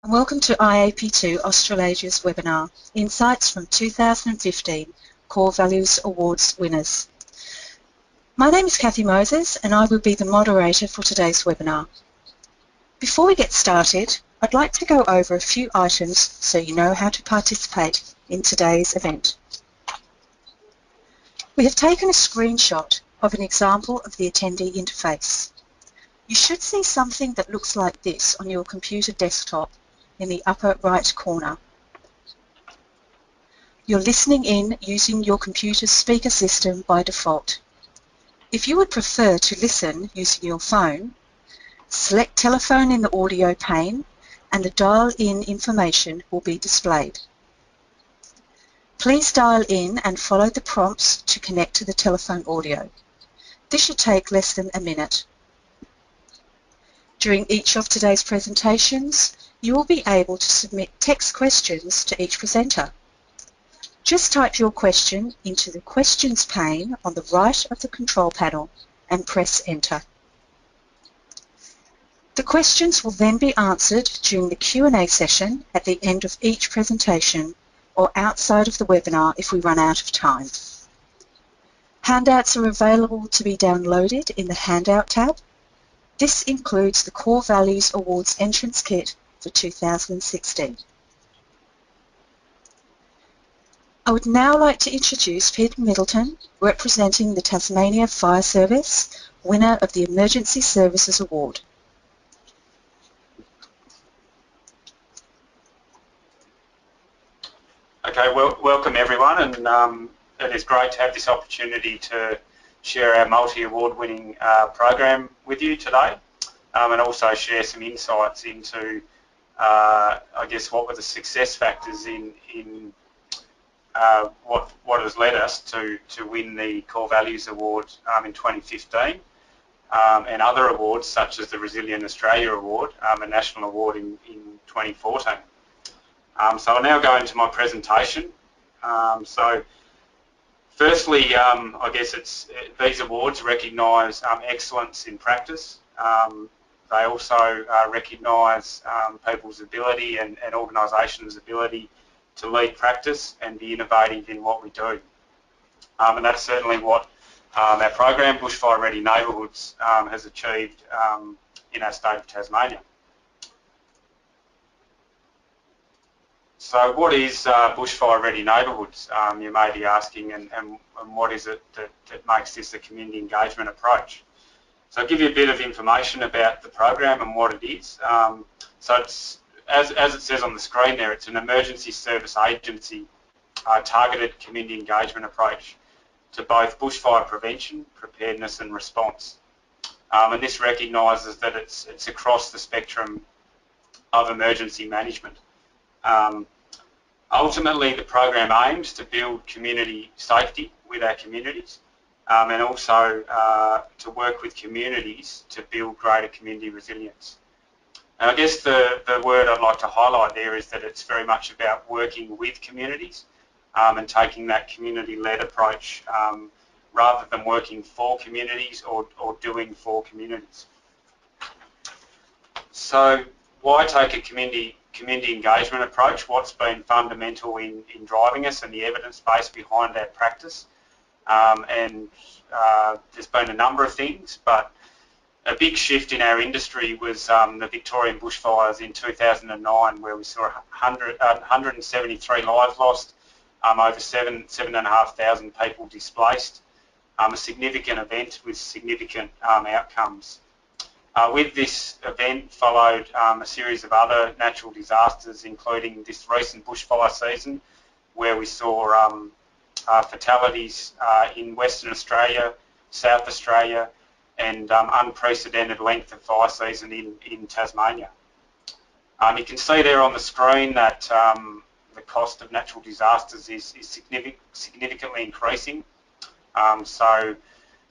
and welcome to IAP2 Australasia's webinar, Insights from 2015 Core Values Awards winners. My name is Kathy Moses and I will be the moderator for today's webinar. Before we get started, I'd like to go over a few items so you know how to participate in today's event. We have taken a screenshot of an example of the attendee interface. You should see something that looks like this on your computer desktop in the upper right corner. You're listening in using your computer's speaker system by default. If you would prefer to listen using your phone, select telephone in the audio pane and the dial-in information will be displayed. Please dial in and follow the prompts to connect to the telephone audio. This should take less than a minute. During each of today's presentations, you will be able to submit text questions to each presenter. Just type your question into the questions pane on the right of the control panel and press enter. The questions will then be answered during the Q&A session at the end of each presentation or outside of the webinar if we run out of time. Handouts are available to be downloaded in the Handout tab. This includes the Core Values Awards entrance kit for 2016. I would now like to introduce Peter Middleton, representing the Tasmania Fire Service, winner of the Emergency Services Award. Okay, well, welcome everyone, and it is great to have this opportunity to share our multi-award winning program with you today, and also share some insights into I guess what were the success factors in what has led us to win the Core Values Award in 2015, and other awards such as the Resilient Australia Award, a national award in 2014. So I'll now go into my presentation. So firstly, I guess these awards recognise excellence in practice. They also recognise people's ability and organisations' ability to lead practice and be innovative in what we do. And that's certainly what our program, Bushfire Ready Neighbourhoods, has achieved in our state of Tasmania. So what is Bushfire Ready Neighbourhoods, you may be asking, and what is it that makes this a community engagement approach? So I'll give you a bit of information about the program and what it is. So it's, as it says on the screen there, it's an emergency service agency targeted community engagement approach to both bushfire prevention, preparedness and response. And this recognises that it's across the spectrum of emergency management. Ultimately, the program aims to build community safety with our communities, and also to work with communities to build greater community resilience. And I guess the word I'd like to highlight there is that it's very much about working with communities and taking that community-led approach rather than working for communities or doing for communities. So why take a community engagement approach? What's been fundamental in driving us and the evidence base behind our practice? And there's been a number of things, but a big shift in our industry was the Victorian bushfires in 2009, where we saw 173 lives lost, over 7,500 people displaced, a significant event with significant outcomes. With this event followed a series of other natural disasters, including this recent bushfire season, where we saw fatalities in Western Australia, South Australia, and unprecedented length of fire season in Tasmania. You can see there on the screen that the cost of natural disasters is significantly increasing. So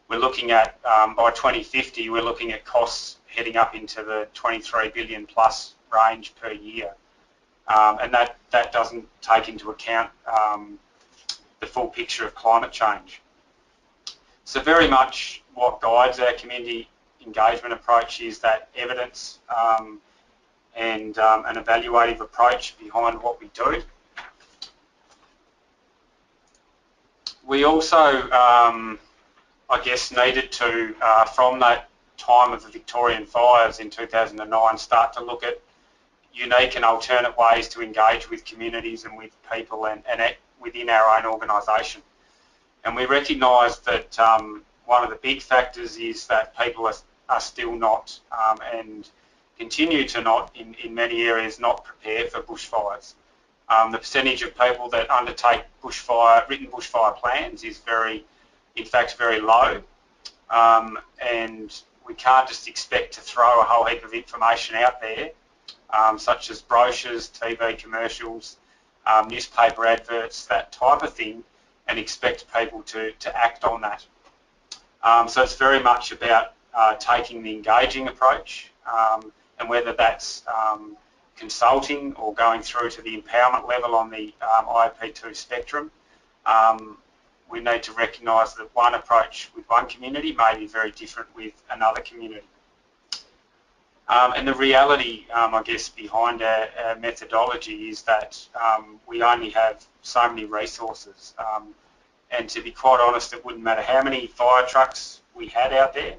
we're looking at, by 2050, we're looking at costs heading up into the 23 billion plus range per year. And that doesn't take into account the full picture of climate change. So very much what guides our community engagement approach is that evidence and an evaluative approach behind what we do. We also, I guess, needed to, from that time of the Victorian fires in 2009, start to look at unique and alternate ways to engage with communities and with people and within our own organisation. And we recognised that one of the big factors is that people are still not and continue to not, in many areas, not prepare for bushfires. The percentage of people that undertake written bushfire plans is in fact, very low. And we can't just expect to throw a whole heap of information out there, such as brochures, TV commercials, newspaper adverts, that type of thing, and expect people to act on that. So it's very much about taking the engaging approach, and whether that's consulting or going through to the empowerment level on the IAP2 spectrum. We need to recognise that one approach with one community may be very different with another community. And the reality, I guess, behind our methodology is that we only have so many resources. And to be quite honest, it wouldn't matter how many fire trucks we had out there.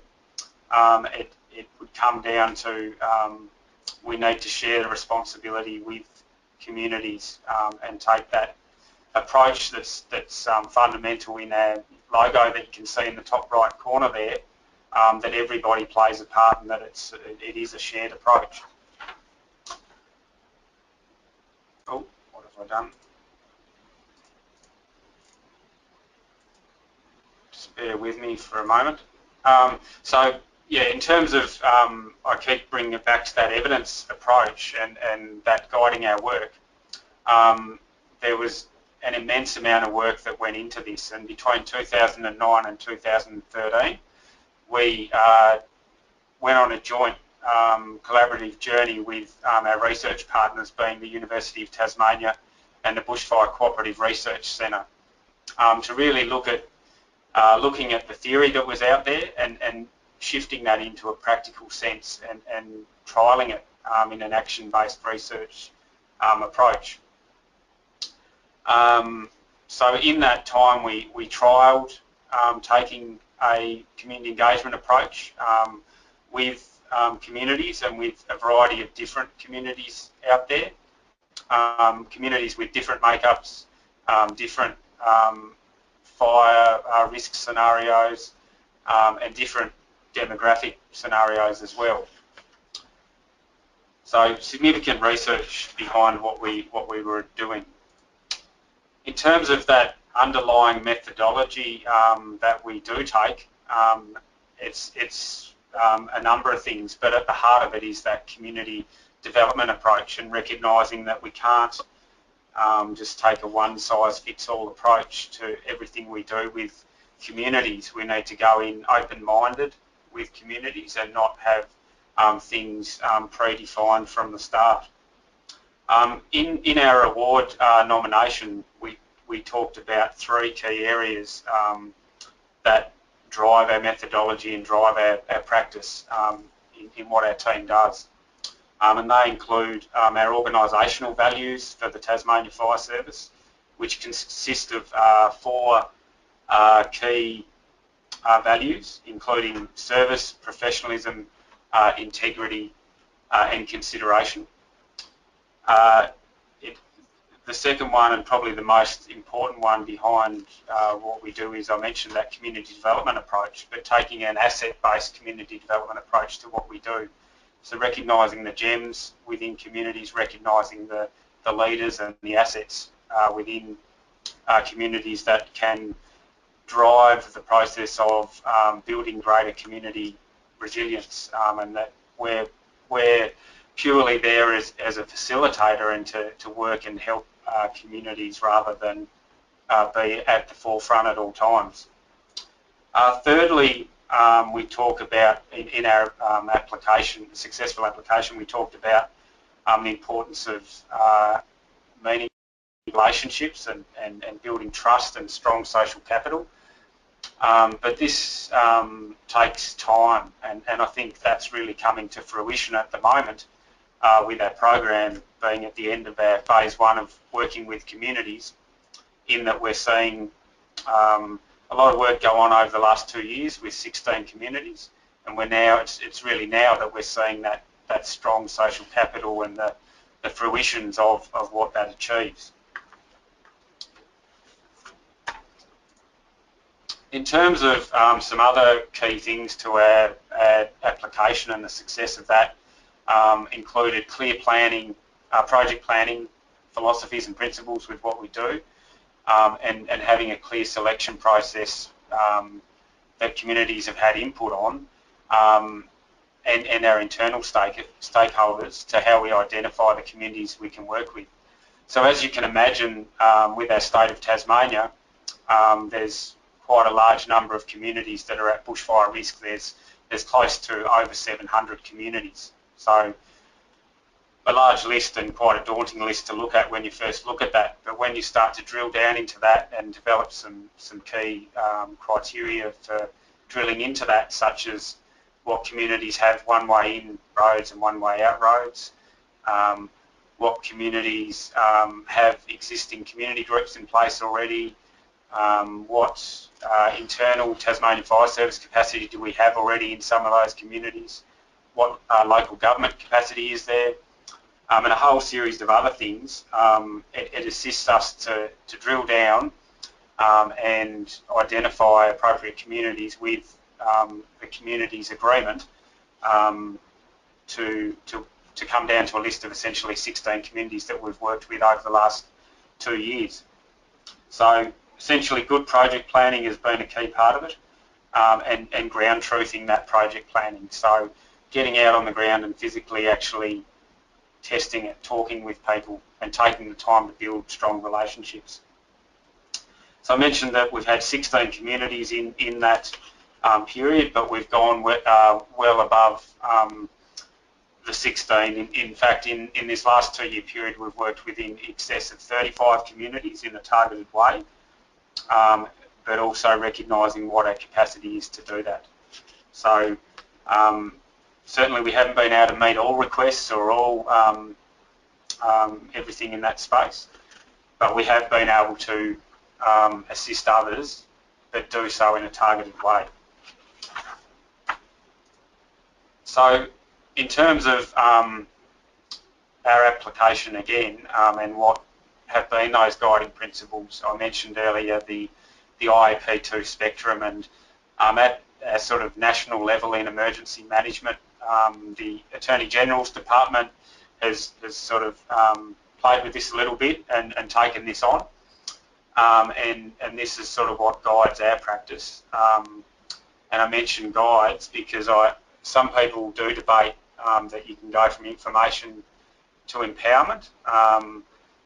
It would come down to we need to share the responsibility with communities and take that approach that's fundamental in our logo that you can see in the top right corner there, that everybody plays a part and that it is a shared approach. Oh, what have I done? Just bear with me for a moment. So yeah, in terms of, I keep bringing it back to that evidence approach and that guiding our work. There was an immense amount of work that went into this, and between 2009 and 2013, we went on a joint collaborative journey with our research partners, being the University of Tasmania and the Bushfire Cooperative Research Centre, to really look at looking at the theory that was out there and shifting that into a practical sense and trialling it in an action-based research approach. So in that time we trialled taking a community engagement approach with communities and with a variety of different communities out there, communities with different makeups, different fire risk scenarios, and different demographic scenarios as well. So significant research behind what we were doing. In terms of that underlying methodology that we do take, it's a number of things, but at the heart of it is that community development approach and recognising that we can't just take a one-size-fits-all approach to everything we do with communities. We need to go in open-minded with communities and not have things predefined from the start. In our award nomination, we talked about three key areas that drive our methodology and drive our practice in what our team does. And they include our organisational values for the Tasmania Fire Service, which consist of four key values, including service, professionalism, integrity, and consideration. The second one, and probably the most important one behind what we do, is I mentioned that community development approach, but taking an asset-based community development approach to what we do. So recognising the gems within communities, recognising the leaders and the assets within communities that can drive the process of building greater community resilience, and that we're purely there as a facilitator and to work and help communities rather than be at the forefront at all times. Thirdly, we talk about in our successful application, we talked about the importance of meaningful relationships and building trust and strong social capital. But this takes time, and I think that's really coming to fruition at the moment with our program being at the end of our phase 1 of working with communities, in that we're seeing a lot of work go on over the last 2 years with 16 communities, and we're now, it's really now that we're seeing that strong social capital and the fruitions of what that achieves. In terms of some other key things to our application and the success of that, included clear planning, project planning philosophies and principles with what we do, and having a clear selection process that communities have had input on, and our internal stakeholders to how we identify the communities we can work with. So as you can imagine, with our state of Tasmania, there's quite a large number of communities that are at bushfire risk. There's close to over 700 communities. So a large list and quite a daunting list to look at when you first look at that. But when you start to drill down into that and develop some key criteria for drilling into that, such as what communities have one-way in roads and one-way out roads, what communities have existing community groups in place already, what internal Tasmania Fire Service capacity do we have already in some of those communities, what local government capacity is there, and a whole series of other things. It assists us to drill down and identify appropriate communities with the community's agreement to come down to a list of essentially 16 communities that we've worked with over the last 2 years. So essentially good project planning has been a key part of it, and ground truthing that project planning. So getting out on the ground and physically actually testing it, talking with people and taking the time to build strong relationships. So I mentioned that we've had 16 communities in that period, but we've gone well above the 16. In fact, in this last 2-year period, we've worked with in excess of 35 communities in a targeted way, but also recognising what our capacity is to do that. So certainly we haven't been able to meet all requests or all everything in that space, but we have been able to assist others, but do so in a targeted way. So in terms of our application again, and what have been those guiding principles, I mentioned earlier the IAP2 spectrum, and at a sort of national level in emergency management, the Attorney General's Department has sort of played with this a little bit and taken this on, and this is sort of what guides our practice. And I mention guides because some people do debate that you can go from information to empowerment,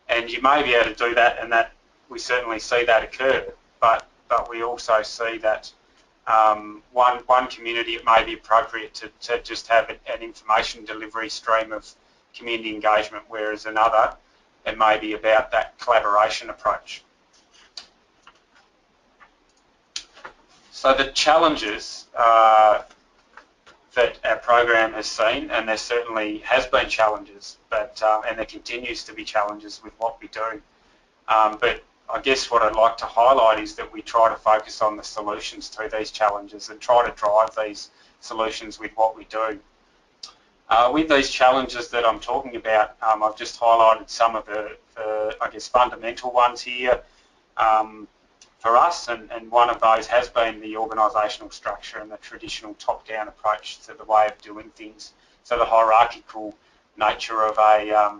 and you may be able to do that, and that we certainly see that occur, but we also see that one community, it may be appropriate to just have an information delivery stream of community engagement, whereas another, it may be about that collaboration approach. So the challenges that our program has seen, and there certainly has been challenges, but and there continues to be challenges with what we do. But I guess what I'd like to highlight is that we try to focus on the solutions to these challenges and try to drive these solutions with what we do. With these challenges that I'm talking about, I've just highlighted some of the I guess, fundamental ones here for us, and one of those has been the organisational structure and the traditional top-down approach to the way of doing things, so the hierarchical nature of a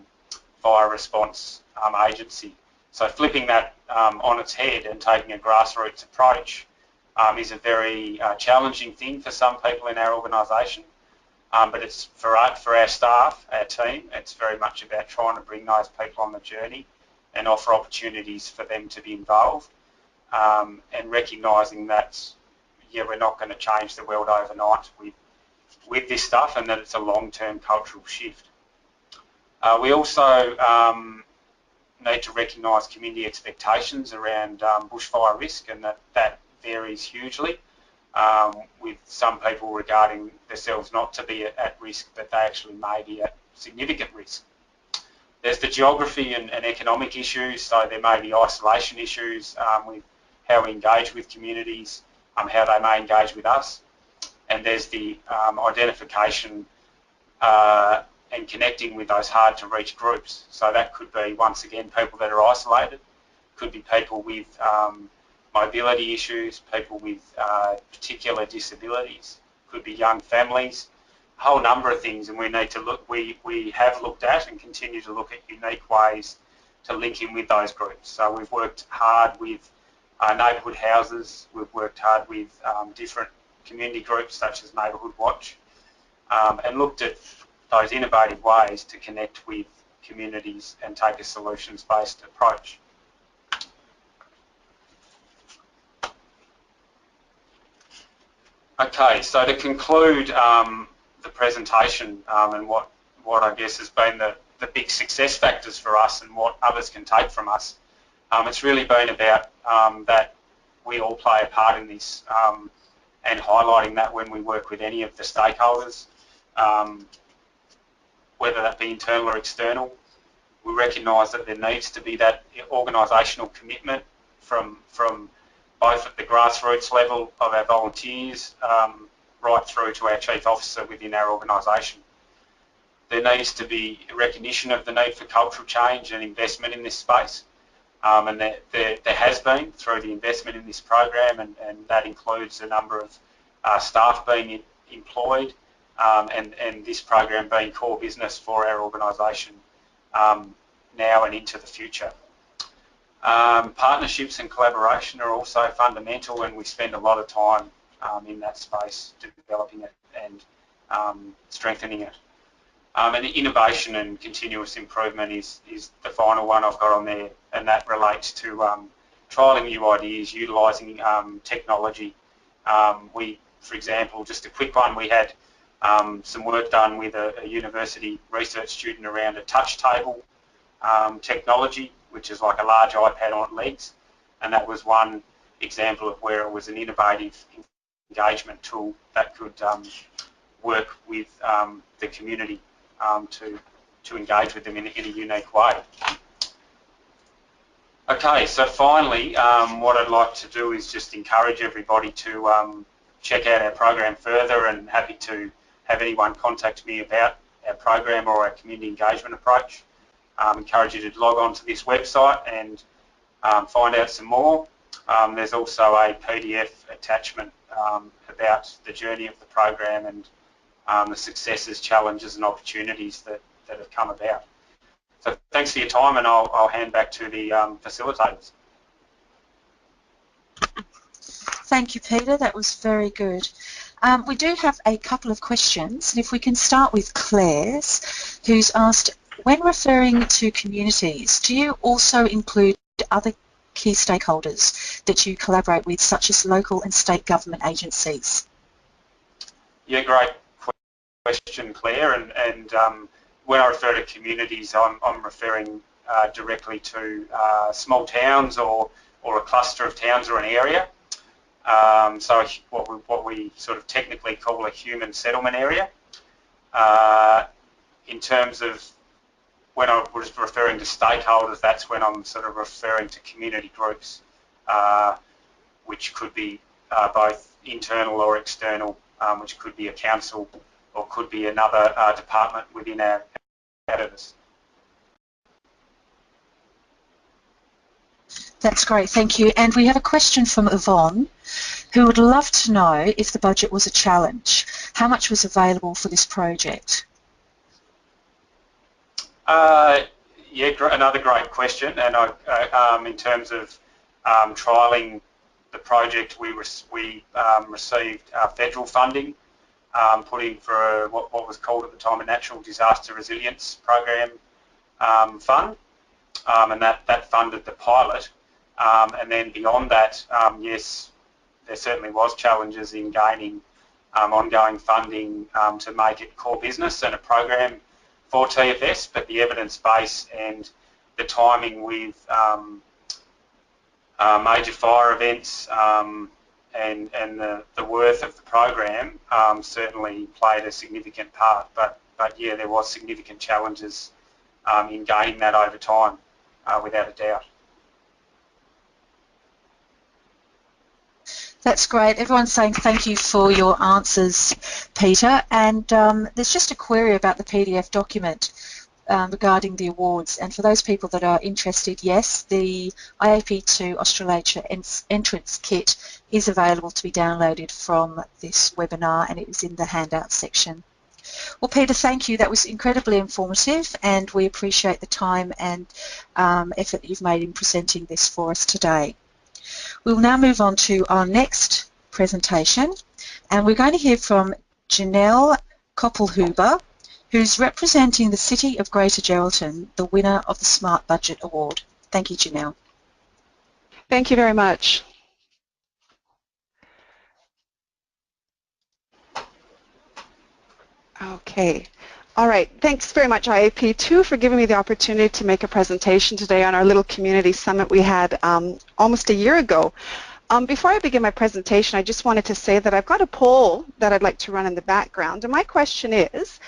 fire response agency. So flipping that on its head and taking a grassroots approach is a very challenging thing for some people in our organisation, but it's for our staff, our team, it's very much about trying to bring those people on the journey and offer opportunities for them to be involved, and recognising that, yeah, we're not going to change the world overnight with this stuff, and that it's a long-term cultural shift. We also need to recognise community expectations around bushfire risk, and that varies hugely, with some people regarding themselves not to be at risk, but they actually may be significant risk. There's the geography and economic issues, so there may be isolation issues with how we engage with communities, how they may engage with us. And there's the identification and connecting with those hard to reach groups. So that could be, once again, people that are isolated, could be people with mobility issues, people with particular disabilities, could be young families, a whole number of things, and we need to look, we have looked at and continue to look at unique ways to link in with those groups. So we've worked hard with neighbourhood houses, we've worked hard with different community groups such as Neighbourhood Watch, and looked at those innovative ways to connect with communities and take a solutions-based approach. Okay, so to conclude the presentation and what I guess has been the big success factors for us and what others can take from us, it's really been about that we all play a part in this and highlighting that when we work with any of the stakeholders, whether that be internal or external. We recognise that there needs to be that organisational commitment from both at the grassroots level of our volunteers right through to our chief officer within our organisation. There needs to be recognition of the need for cultural change and investment in this space, and there has been through the investment in this program, and that includes a number of staff being employed and this program being core business for our organisation now and into the future. Partnerships and collaboration are also fundamental, and we spend a lot of time in that space developing it and strengthening it. And innovation and continuous improvement is the final one I've got on there, and that relates to trialling new ideas, utilising technology. For example, just a quick one, we had some work done with a university research student around a touch table technology, which is like a large iPad on legs, and that was one example of where it was an innovative engagement tool that could work with the community to engage with them in a unique way. Okay, so finally, what I'd like to do is just encourage everybody to check out our program further, and happy to have anyone contact me about our program or our community engagement approach. Encourage you to log on to this website and find out some more. There's also a PDF attachment about the journey of the program and the successes, challenges and opportunities that have come about. So thanks for your time, and I'll hand back to the facilitators. Thank you, Peter. That was very good. We do have a couple of questions, and if we can start with Claire's, who's asked, when referring to communities, do you also include other key stakeholders that you collaborate with, such as local and state government agencies? Yeah, great question, Claire. And when I refer to communities, I'm referring directly to small towns or a cluster of towns or an area. So what we sort of technically call a human settlement area. In terms of when I was referring to stakeholders, that's when I'm sort of referring to community groups, which could be both internal or external, which could be a council or could be another department within our editors. That's great, thank you. And we have a question from Yvonne, who would love to know if the budget was a challenge. How much was available for this project? Yeah, another great question. And in terms of trialling the project, we received federal funding, put in for what was called at the time a Natural Disaster Resilience Program fund, and that funded the pilot. And then beyond that, yes, there certainly was challenges in gaining ongoing funding to make it core business and a program for TFS, but the evidence base and the timing with major fire events and the worth of the program certainly played a significant part. But but yeah, there was significant challenges in gaining that over time, without a doubt. That's great. Everyone's saying thank you for your answers, Peter. And there's just a query about the PDF document regarding the awards. And for those people that are interested, yes, the IAP2 Australasia entrance kit is available to be downloaded from this webinar, and it is in the handout section. Well, Peter, thank you. That was incredibly informative, and we appreciate the time and effort you've made in presenting this for us today. We will now move on to our next presentation, and we're going to hear from Janell Kopplhuber, who's representing the City of Greater Geraldton, the winner of the Smart Budget Award. Thank you, Janell. Thank you very much. Okay. All right. Thanks very much, IAP2, for giving me the opportunity to make a presentation today on our little community summit we had almost a year ago. Before I begin my presentation, I just wanted to say that I've got a poll that I'd like to run in the background. And my question is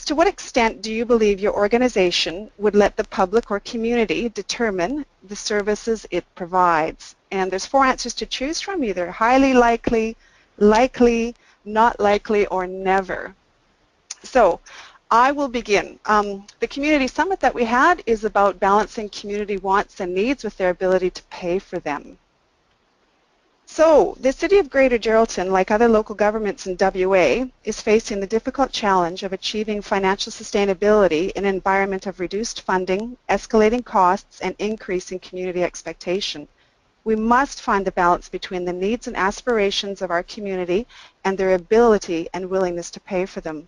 to what extent do you believe your organization would let the public or community determine the services it provides? And there's 4 answers to choose from, either highly likely, likely, not likely, or never. So I will begin. The community summit that we had is about balancing community wants and needs with their ability to pay for them. So the City of Greater Geraldton, like other local governments in WA, is facing the difficult challenge of achieving financial sustainability in an environment of reduced funding, escalating costs, and increasing community expectation. We must find the balance between the needs and aspirations of our community and their ability and willingness to pay for them.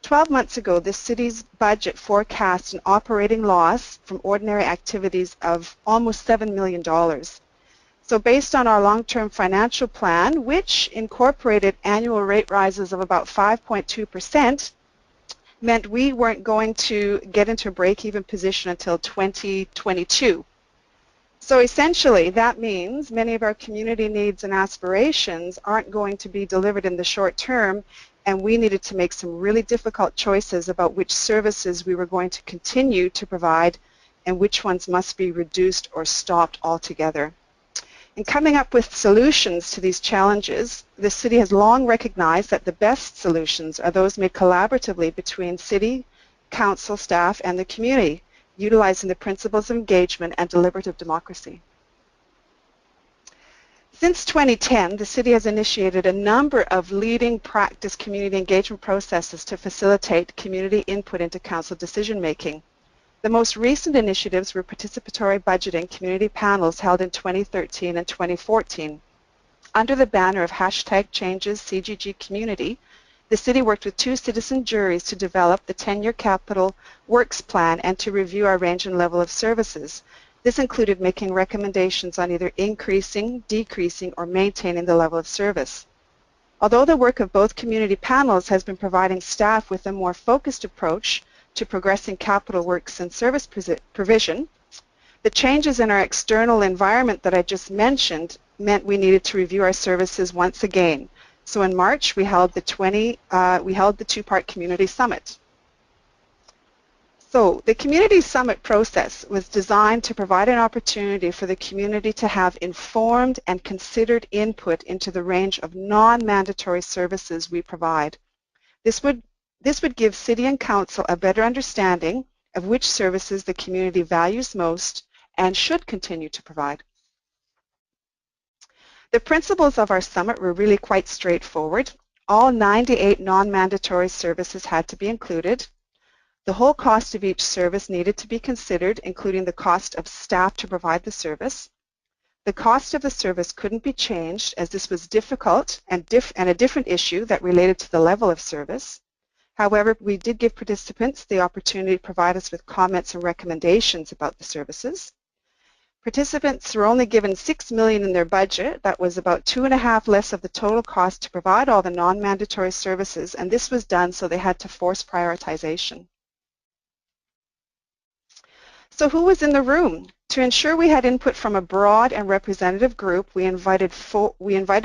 12 months ago, the city's budget forecast an operating loss from ordinary activities of almost $7 million. So based on our long-term financial plan, which incorporated annual rate rises of about 5.2%, meant we weren't going to get into a break-even position until 2022. So essentially, that means many of our community needs and aspirations aren't going to be delivered in the short term, and we needed to make some really difficult choices about which services we were going to continue to provide and which ones must be reduced or stopped altogether. In coming up with solutions to these challenges, the City has long recognized that the best solutions are those made collaboratively between City, Council, staff, and the community, utilizing the principles of engagement and deliberative democracy. Since 2010, the City has initiated a number of leading practice community engagement processes to facilitate community input into Council decision-making. The most recent initiatives were participatory budgeting community panels held in 2013 and 2014. Under the banner of #Changes CGG Community, the City worked with 2 citizen juries to develop the 10-year capital works plan and to review our range and level of services. This included making recommendations on either increasing, decreasing, or maintaining the level of service. Although the work of both community panels has been providing staff with a more focused approach to progressing capital works and service provision, the changes in our external environment that I just mentioned meant we needed to review our services once again. So in March, we held the 2-part community summit. So the community summit process was designed to provide an opportunity for the community to have informed and considered input into the range of non-mandatory services we provide. This would give City and Council a better understanding of which services the community values most and should continue to provide. The principles of our summit were really quite straightforward. All 98 non-mandatory services had to be included. The whole cost of each service needed to be considered, including the cost of staff to provide the service. The cost of the service couldn't be changed as this was difficult and a different issue that related to the level of service. However, we did give participants the opportunity to provide us with comments and recommendations about the services. Participants were only given $6 million in their budget. That was about 2.5 less of the total cost to provide all the non-mandatory services, and this was done so they had to force prioritization. So who was in the room To ensure we had input from a broad and representative group, we invited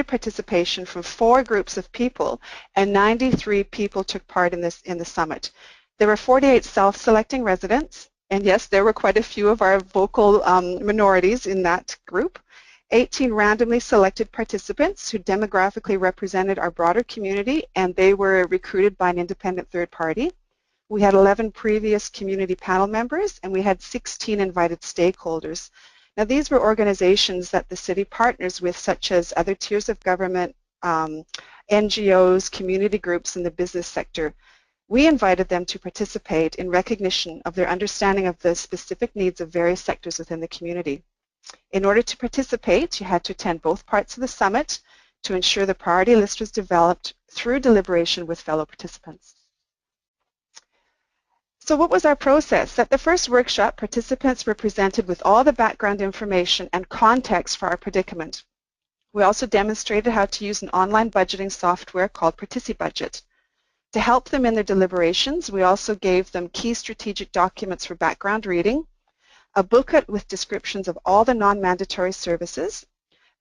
participation from 4 groups of people, and 93 people took part in the summit. There were 48 self-selecting residents, and yes, there were quite a few of our vocal minorities in that group. 18 randomly selected participants who demographically represented our broader community, and they were recruited by an independent third party. We had 11 previous community panel members, and we had 16 invited stakeholders. Now, these were organizations that the city partners with, such as other tiers of government, NGOs, community groups, and the business sector. We invited them to participate in recognition of their understanding of the specific needs of various sectors within the community. In order to participate, you had to attend both parts of the summit to ensure the priority list was developed through deliberation with fellow participants. So what was our process? At the first workshop, participants were presented with all the background information and context for our predicament. We also demonstrated how to use an online budgeting software called ParticiBudget. To help them in their deliberations, we also gave them key strategic documents for background reading, a booklet with descriptions of all the non-mandatory services,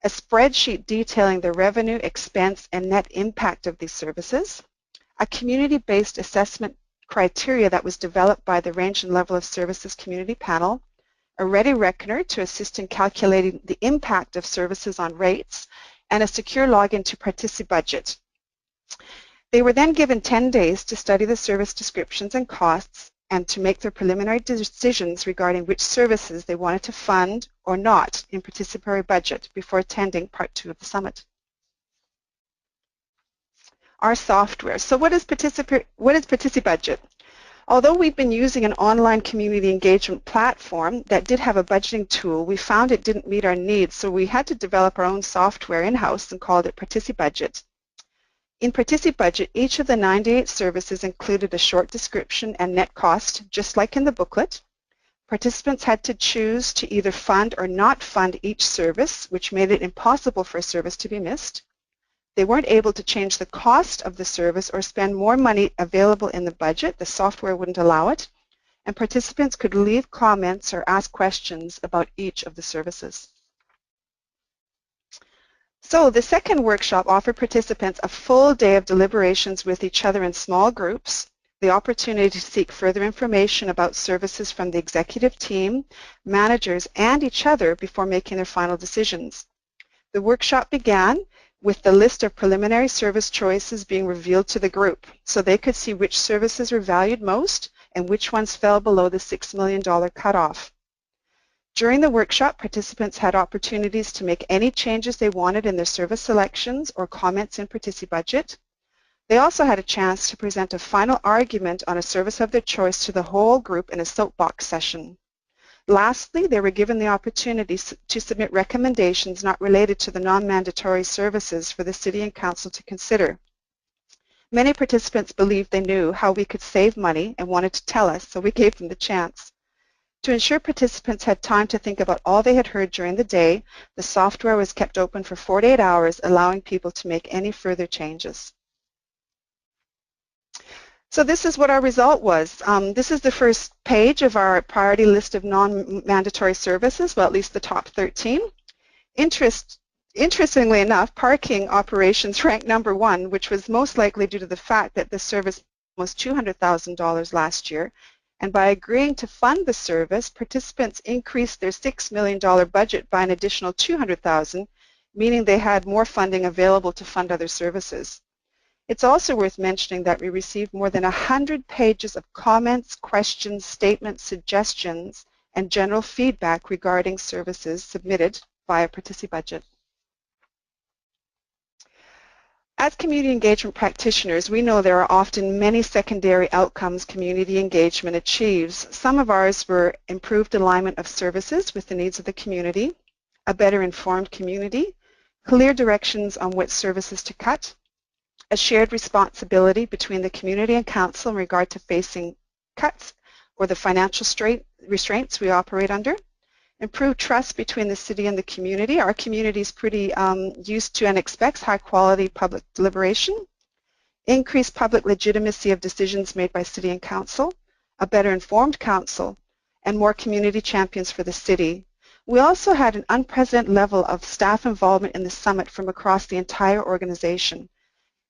a spreadsheet detailing the revenue, expense, and net impact of these services, a community-based assessment criteria that was developed by the Range and Level of Services Community Panel, a ready reckoner to assist in calculating the impact of services on rates, and a secure login to ParticiBudget. They were then given 10 days to study the service descriptions and costs and to make their preliminary decisions regarding which services they wanted to fund or not in participatory budget before attending Part 2 of the summit. Our software. So what is ParticiBudget? Although we've been using an online community engagement platform that did have a budgeting tool, we found it didn't meet our needs, so we had to develop our own software in-house and called it ParticiBudget. In ParticiBudget, each of the 98 services included a short description and net cost, just like in the booklet. Participants had to choose to either fund or not fund each service, which made it impossible for a service to be missed. They weren't able to change the cost of the service or spend more money available in the budget. The software wouldn't allow it. And participants could leave comments or ask questions about each of the services. So the second workshop offered participants a full day of deliberations with each other in small groups, the opportunity to seek further information about services from the executive team, managers, and each other before making their final decisions. The workshop began with the list of preliminary service choices being revealed to the group, so they could see which services were valued most and which ones fell below the $6 million cutoff. During the workshop, participants had opportunities to make any changes they wanted in their service selections or comments in ParticiBudget. They also had a chance to present a final argument on a service of their choice to the whole group in a soapbox session. Lastly, they were given the opportunity to submit recommendations not related to the non-mandatory services for the City and Council to consider. Many participants believed they knew how we could save money and wanted to tell us, so we gave them the chance. To ensure participants had time to think about all they had heard during the day, the software was kept open for 48 hours, allowing people to make any further changes. So this is what our result was. This is the first page of our priority list of non-mandatory services, well, at least the top 13. Interestingly enough, parking operations ranked number 1, which was most likely due to the fact that the service was $200,000 last year. And by agreeing to fund the service, participants increased their $6 million budget by an additional $200,000, meaning they had more funding available to fund other services. It's also worth mentioning that we received more than 100 pages of comments, questions, statements, suggestions, and general feedback regarding services submitted via ParticiBudget. As community engagement practitioners, we know there are often many secondary outcomes community engagement achieves. Some of ours were improved alignment of services with the needs of the community, a better informed community, clear directions on which services to cut, a shared responsibility between the community and council in regard to facing cuts or the financial restraints we operate under, improved trust between the city and the community. Our community is pretty used to and expects high quality public deliberation, increased public legitimacy of decisions made by city and council, a better informed council, and more community champions for the city. We also had an unprecedented level of staff involvement in the summit from across the entire organization.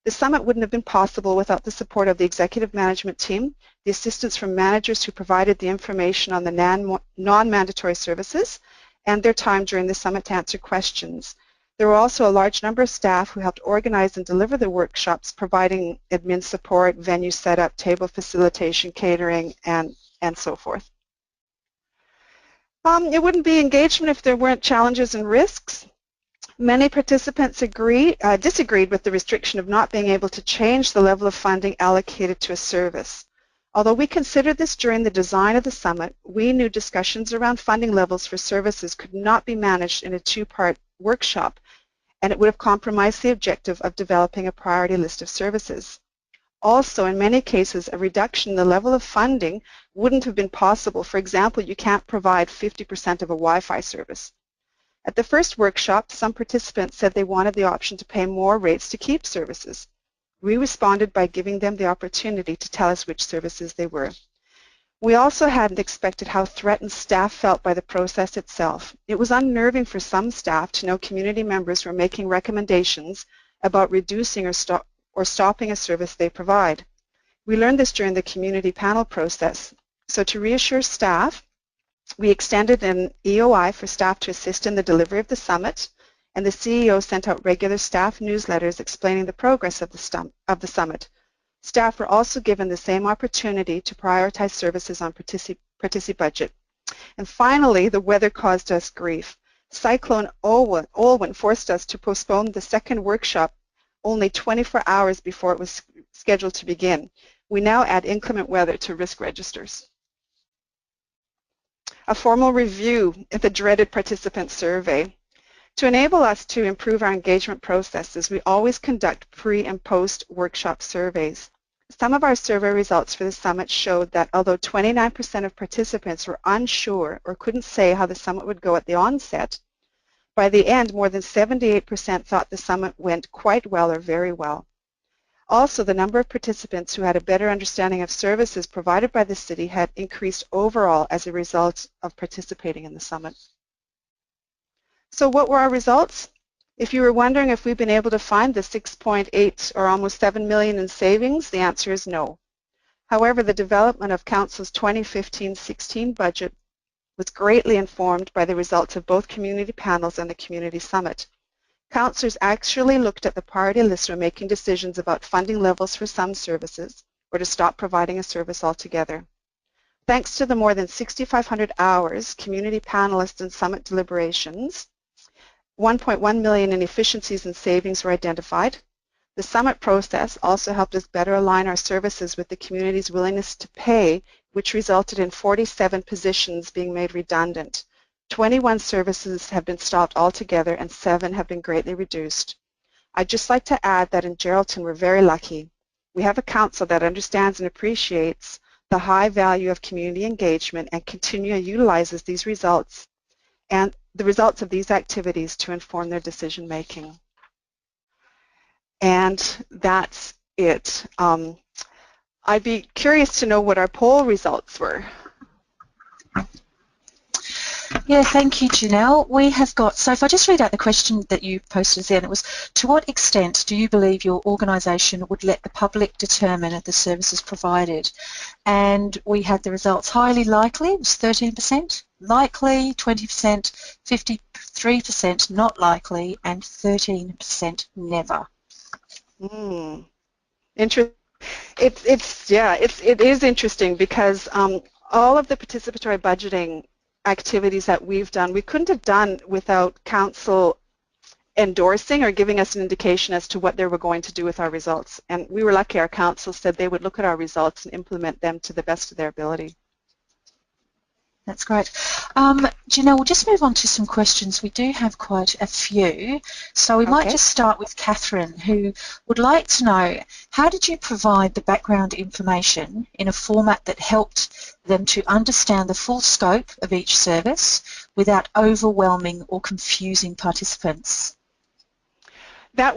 The summit wouldn't have been possible without the support of the executive management team, the assistance from managers who provided the information on the non-mandatory services, and their time during the summit to answer questions. There were also a large number of staff who helped organize and deliver the workshops, providing admin support, venue setup, table facilitation, catering, and so forth. It wouldn't be engagement if there weren't challenges and risks. Many participants disagreed with the restriction of not being able to change the level of funding allocated to a service. Although we considered this during the design of the summit, we knew discussions around funding levels for services could not be managed in a two-part workshop, and it would have compromised the objective of developing a priority list of services. Also, in many cases, a reduction in the level of funding wouldn't have been possible. For example, you can't provide 50% of a Wi-Fi service. At the first workshop, some participants said they wanted the option to pay more rates to keep services. We responded by giving them the opportunity to tell us which services they were. We also hadn't expected how threatened staff felt by the process itself. It was unnerving for some staff to know community members were making recommendations about reducing or stopping a service they provide. We learned this during the community panel process. So to reassure staff, we extended an EOI for staff to assist in the delivery of the summit, and the CEO sent out regular staff newsletters explaining the progress of the summit. Staff were also given the same opportunity to prioritize services on Partici budget. And finally, the weather caused us grief. Cyclone Olwen forced us to postpone the second workshop only 24 hours before it was scheduled to begin. We now add inclement weather to risk registers. A formal review at the dreaded participant survey. To enable us to improve our engagement processes, we always conduct pre- and post-workshop surveys. Some of our survey results for the summit showed that although 29% of participants were unsure or couldn't say how the summit would go at the onset, by the end, more than 78% thought the summit went quite well or very well. Also, the number of participants who had a better understanding of services provided by the city had increased overall as a result of participating in the summit. So what were our results? If you were wondering if we've been able to find the 6.8 or almost 7 million in savings, the answer is no. However, the development of Council's 2015-16 budget was greatly informed by the results of both community panels and the community summit. Councillors actually looked at the priority list when making decisions about funding levels for some services or to stop providing a service altogether. Thanks to the more than 6,500 hours community panelists and summit deliberations, 1.1 million in efficiencies and savings were identified. The summit process also helped us better align our services with the community's willingness to pay, which resulted in 47 positions being made redundant. 21 services have been stopped altogether and 7 have been greatly reduced. I'd just like to add that in Geraldton we're very lucky. We have a council that understands and appreciates the high value of community engagement and continually utilizes these results and the results of these activities to inform their decision making. And that's it. I'd be curious to know what our poll results were. Yeah, thank you, Janelle. We have got, so if I just read out the question that you posted then, it was, to what extent do you believe your organisation would let the public determine the services provided? And we had the results highly likely, it was 13%, likely 20%, 53% not likely, and 13% never. Interesting. It is interesting because all of the participatory budgeting activities that we've done, we couldn't have done without council endorsing or giving us an indication as to what they were going to do with our results. And we were lucky our council said they would look at our results and implement them to the best of their ability. That's great. Janelle, we'll just move on to some questions. We do have quite a few. So we might just start with Catherine, who would like to know, how did you provide the background information in a format that helped them to understand the full scope of each service without overwhelming or confusing participants? That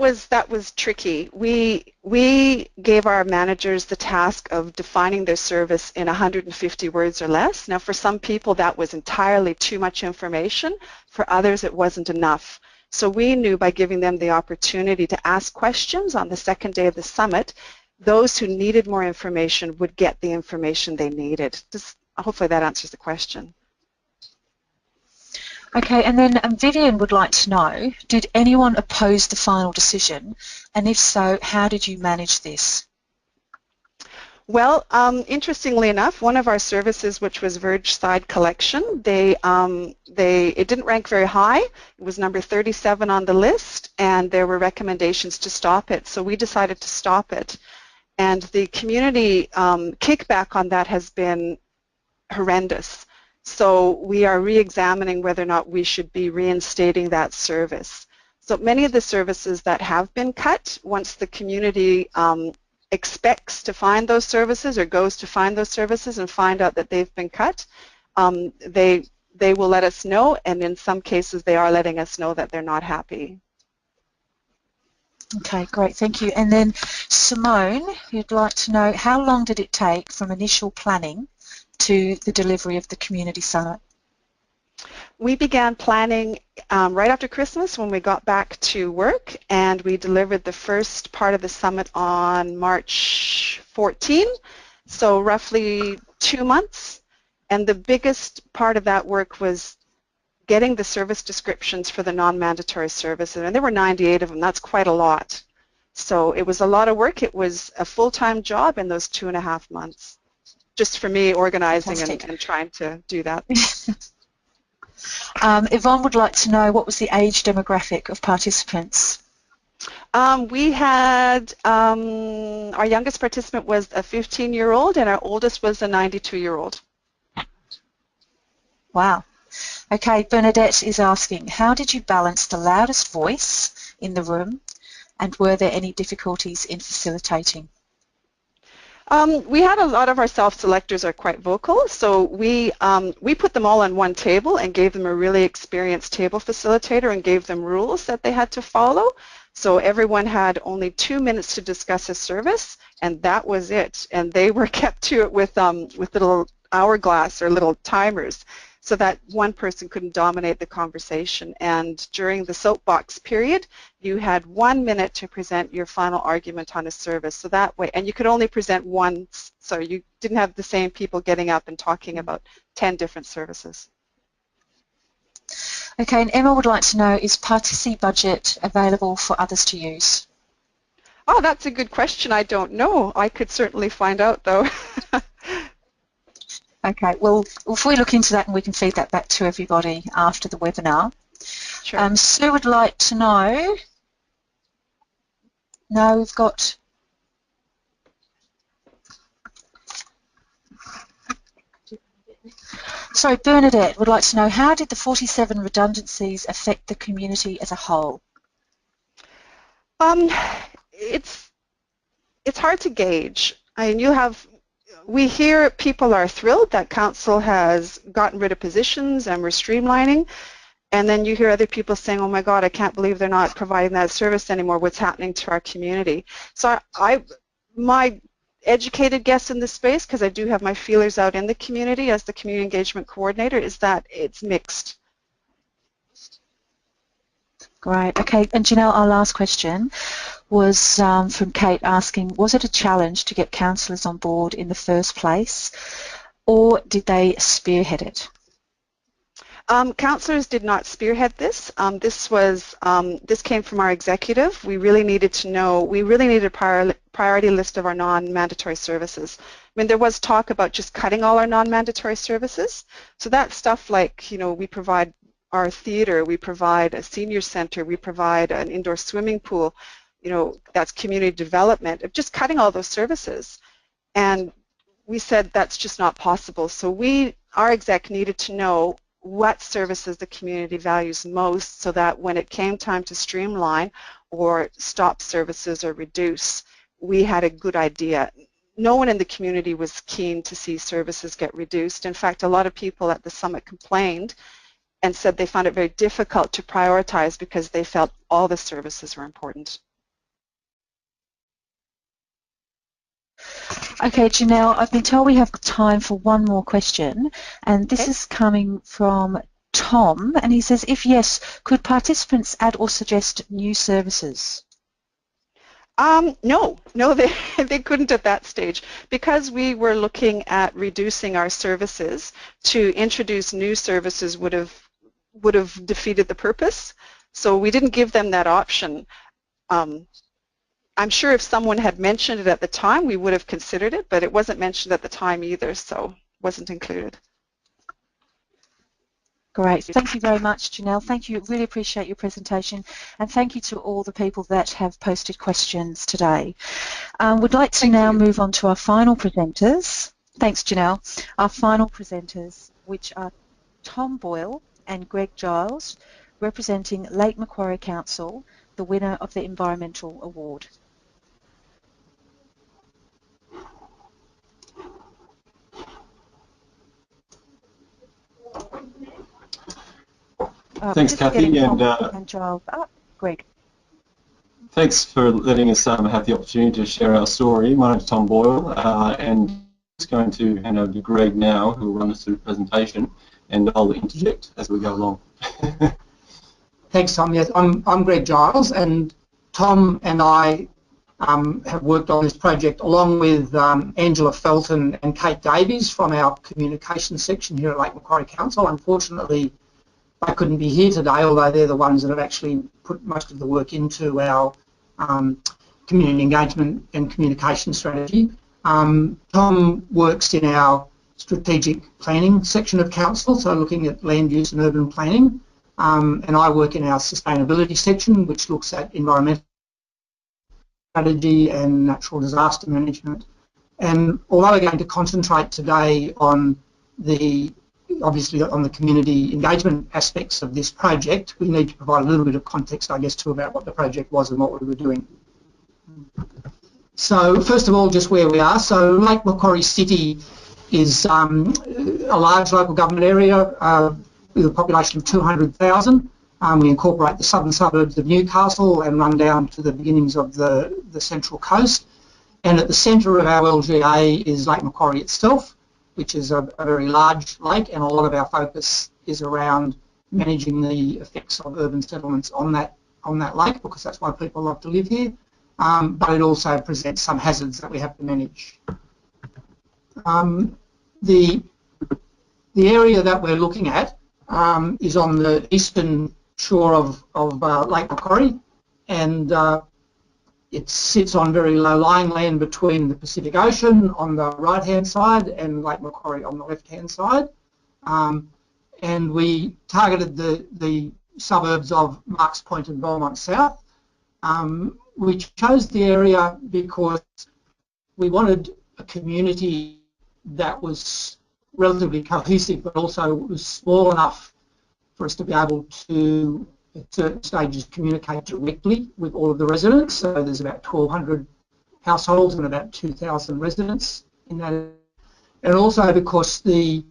was tricky. We gave our managers the task of defining their service in 150 words or less. Now, for some people, that was entirely too much information. For others, it wasn't enough. So we knew by giving them the opportunity to ask questions on the second day of the summit, those who needed more information would get the information they needed. Hopefully that answers the question. Okay, and then Vivian would like to know, did anyone oppose the final decision? And if so, how did you manage this? Well, interestingly enough, one of our services, which was verge side collection, it didn't rank very high. It was number 37 on the list, and there were recommendations to stop it. So we decided to stop it. And the community kickback on that has been horrendous. So we are re-examining whether or not we should be reinstating that service. So many of the services that have been cut, once the community expects to find those services or goes to find those services and find out that they've been cut, they will let us know, and in some cases they are letting us know that they're not happy. Okay, great, thank you. And then Simone, who'd like to know, how long did it take from initial planning to the delivery of the Community Summit? We began planning right after Christmas when we got back to work, and we delivered the first part of the summit on March 14, so roughly 2 months. And the biggest part of that work was getting the service descriptions for the non-mandatory services, and there were 98 of them. That's quite a lot. So it was a lot of work. It was a full-time job in those 2.5 months, just for me organizing and trying to do that. Yvonne would like to know, what was the age demographic of participants? We had, our youngest participant was a 15-year-old and our oldest was a 92-year-old. Wow. Okay, Bernadette is asking, how did you balance the loudest voice in the room, and were there any difficulties in facilitating? We had a lot of our self-selectors are quite vocal, so we put them all on one table and gave them a really experienced table facilitator and gave them rules that they had to follow. So everyone had only 2 minutes to discuss a service, and that was it. And they were kept to it with little hourglass or little timers, so that one person couldn't dominate the conversation. And during the soapbox period, you had 1 minute to present your final argument on a service. So that way, and you could only present once, so you didn't have the same people getting up and talking about 10 different services. Okay, and Emma would like to know, is Partici budget available for others to use? Oh, that's a good question. I don't know. I could certainly find out, though. Okay, well, if we look into that and we can feed that back to everybody after the webinar. Sure. Sue would like to know, no, we've got, sorry, Bernadette would like to know, how did the 47 redundancies affect the community as a whole? It's hard to gauge. I mean, we hear people are thrilled that council has gotten rid of positions and we're streamlining, and then you hear other people saying, oh my God, I can't believe they're not providing that service anymore. What's happening to our community? So my educated guess in this space, because I do have my feelers out in the community as the community engagement coordinator, is that it's mixed. Great. Okay, and Janelle, our last question was from Kate asking, was it a challenge to get councillors on board in the first place, or did they spearhead it? Councillors did not spearhead this. This came from our executive. We really needed to know, we really needed a priority list of our non-mandatory services. I mean, there was talk about just cutting all our non-mandatory services. So that stuff like, you know, we provide our theatre, we provide a senior centre, we provide an indoor swimming pool, you know, that's community development, of just cutting all those services. And we said that's just not possible. So our exec needed to know what services the community values most, so that when it came time to streamline or stop services or reduce, we had a good idea. No one in the community was keen to see services get reduced. In fact, a lot of people at the summit complained, and said they found it very difficult to prioritize because they felt all the services were important. Okay, Janelle, I've been told we have time for one more question, and this is coming from Tom, and he says, if yes, could participants add or suggest new services? No, they couldn't at that stage. Because we were looking at reducing our services, to introduce new services would have defeated the purpose. So we didn't give them that option. I'm sure if someone had mentioned it at the time, we would have considered it, but it wasn't mentioned at the time either, so it wasn't included. Great. Thank you very much, Janelle. Thank you. Really appreciate your presentation, and thank you to all the people that have posted questions today. We'd like to now move on to our final presenters. Thanks, Janelle. Our final presenters, which are Tom Boyle and Greg Giles, representing Lake Macquarie Council, the winner of the Environmental Award. Thanks, Kathy, and Giles up. Greg. Thanks for letting us have the opportunity to share our story. My name's Tom Boyle, and I'm just going to hand over to Greg now, who will run us through the presentation, and I'll interject as we go along. Thanks, Tom. Yes, I'm Greg Giles, and Tom and I have worked on this project along with Angela Felton and Kate Davies from our communications section here at Lake Macquarie Council. Unfortunately, they couldn't be here today, although they're the ones that have actually put most of the work into our community engagement and communication strategy. Tom works in our strategic planning section of council, so looking at land use and urban planning, and I work in our sustainability section, which looks at environmental strategy and natural disaster management. And although we're going to concentrate today on obviously on the community engagement aspects of this project, we need to provide a little bit of context, I guess, too, about what the project was and what we were doing. So first of all, just where we are. So Lake Macquarie City is a large local government area with a population of 200,000. We incorporate the southern suburbs of Newcastle and run down to the beginnings of the Central Coast. And at the centre of our LGA is Lake Macquarie itself, which is a very large lake, and a lot of our focus is around managing the effects of urban settlements on that lake, because that's why people love to live here. But it also presents some hazards that we have to manage. The area that we're looking at is on the eastern shore of Lake Macquarie, and it sits on very low-lying land between the Pacific Ocean on the right-hand side and Lake Macquarie on the left-hand side. And we targeted the suburbs of Marks Point and Belmont South. We chose the area because we wanted a community that was relatively cohesive, but also was small enough for us to be able to, at certain stages, communicate directly with all of the residents. So there's about 1,200 households and about 2,000 residents in that area. And also because the